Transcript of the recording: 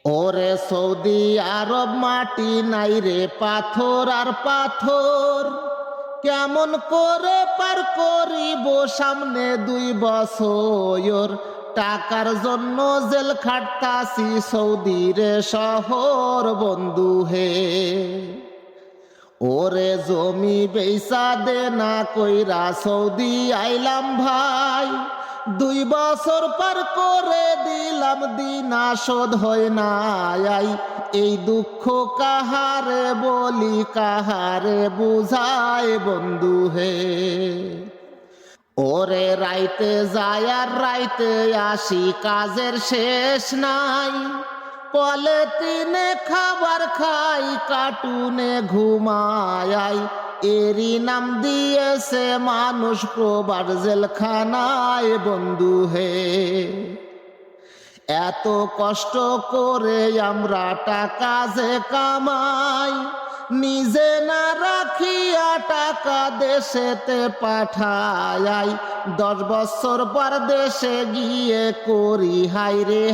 ওরে সৌদি আরব মাটি নাই রে পাথর আর পাথর, কেমন করে পার করিব সামনে 2 বছর। টাকার জন্য জেল খাটতাছি সৌদি রে শহর বন্ধু হে। ওরে জমি বেচা দে না কইরা সৌদি আইলাম ভাই, 2 বছর পার করে দিলাম দিনা শোধ হয় না আই। এই দুঃখ কাহারে বলি কাহারে বুঝায় বন্ধু হে। ওরে রাইতে যায় আর রাইতে আসি কাজের শেষ নাই, পলিথিনে খাবার খাই কার্টুনে ঘুমাই। এরই নাম দিয়েছে মানুষ প্রবার জেলখানায় বন্ধু হে। এত কষ্ট করে আমরা টাকা যে কামাই, নিজে না রাখিয়া টাকা দেশেতে পাঠাই। 10 বছর পর দেশে গিয়ে করি হায় রে